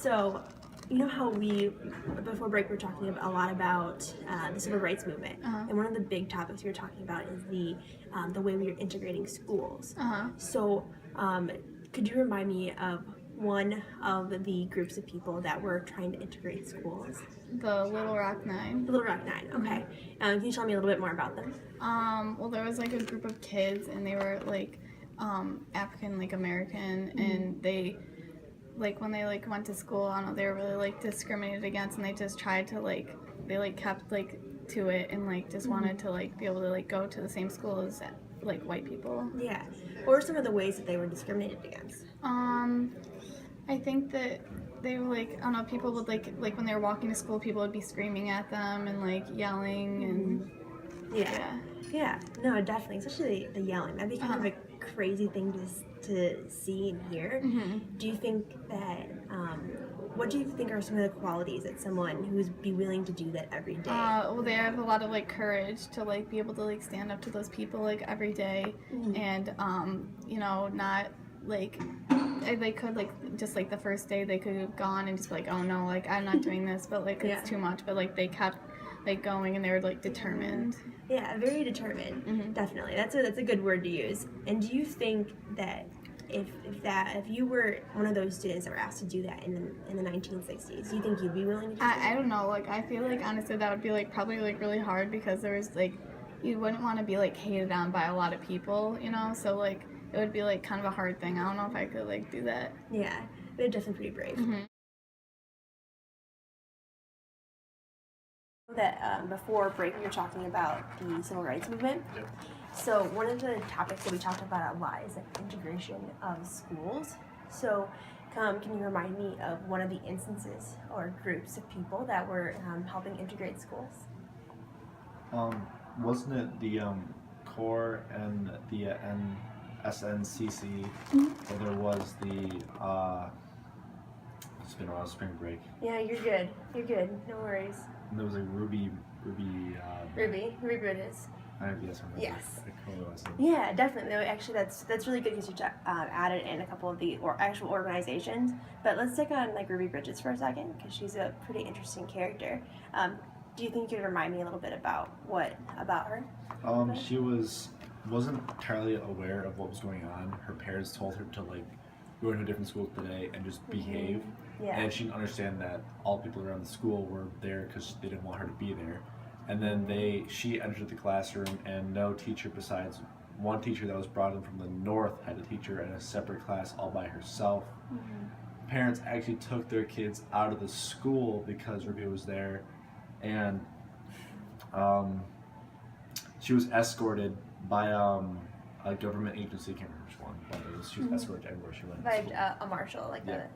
So, you know how before break, we were talking a lot about the civil rights movement, and one of the big topics we were talking about is the way we are integrating schools. So, could you remind me of one of the groups of people that were trying to integrate schools? The Little Rock Nine. The Little Rock Nine, okay. Can you tell me a little bit more about them? Well, there was like a group of kids, and they were like African, like American, and they like when they like went to school, I don't know, they were really like discriminated against, and they just tried to they like kept like to it, and like just wanted to like be able to like go to the same school as like white people. Yeah. What were some of the ways that they were discriminated against? I think that they were like, I don't know, people would like when they were walking to school, people would be screaming at them and like yelling and yeah. No, definitely, especially the yelling. That'd be kind of a crazy thing to see and hear. Do you think that what do you think are some of the qualities that someone who'd be willing to do that every day? Well, they have a lot of like courage to like be able to like stand up to those people like every day, and you know, not like they could like just like the first day they could have gone and just be like, oh no, like I'm not doing this, but like it's too much, but like they kept like going, and they were like determined. Yeah, very determined. Definitely, that's a good word to use. And do you think that if you were one of those students that were asked to do that in the 1960s, do you think you'd be willing to do that? I don't know, like I feel like honestly that would be like probably like really hard, because there was like you wouldn't want to be like hated on by a lot of people, you know, so like it would be like kind of a hard thing. I don't know if I could like do that. Yeah, they're definitely pretty brave. That before break we were talking about the civil rights movement. So one of the topics that we talked about a lot is the integration of schools. So can you remind me of one of the instances or groups of people that were helping integrate schools? Wasn't it the CORE and the SNCC? Or there was the it's been a while, spring break. Yeah, you're good. No worries. And there was like Ruby Bridges. Yes. Yeah, definitely. No, actually, that's really good because you added in a couple of the actual organizations. But let's take on like Ruby Bridges for a second, because she's a pretty interesting character. Do you think you could remind me a little bit about her? She wasn't entirely aware of what was going on. Her parents told her to like go into a different school today and just behave. Yeah. And she didn't understand that all the people around the school were there because they didn't want her to be there. And then she entered the classroom, and no teacher besides one teacher that was brought in from the north had to teach her in a separate class all by herself. Parents actually took their kids out of the school because Ruby was there, and she was escorted by a government agency. I can't remember which one, but she was escorted everywhere she went. By a marshal, like a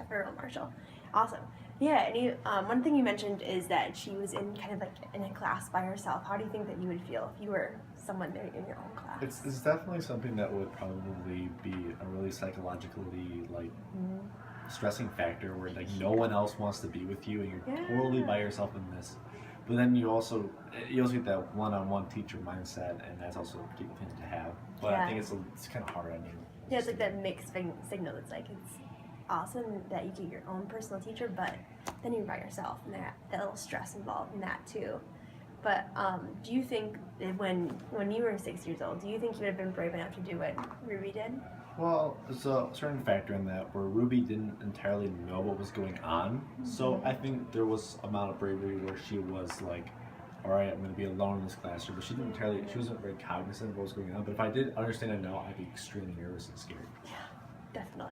federal marshal. Awesome. Yeah, and one thing you mentioned is that she was in kind of like in a class by herself. How do you think that you would feel if you were someone there in your own class? It's definitely something that would probably be a really psychologically like stressing factor, where like no one else wants to be with you, and you're totally by yourself in this. But then you also get that one-on-one teacher mindset, and that's also a particular thing to have. But I think it's kind of hard on you. Yeah, it's like that mixed signal. It's like it's awesome that you get your own personal teacher, but then you're by yourself, and that little stress involved in that too. But do you think that when you were 6 years old, do you think you would have been brave enough to do what Ruby did? Well, there's a certain factor in that where Ruby didn't entirely know what was going on. So I think there was amount of bravery where she was like, all right, I'm going to be alone in this classroom. But she wasn't very cognizant of what was going on. But if I did understand and know, I'd be extremely nervous and scared. Yeah, definitely.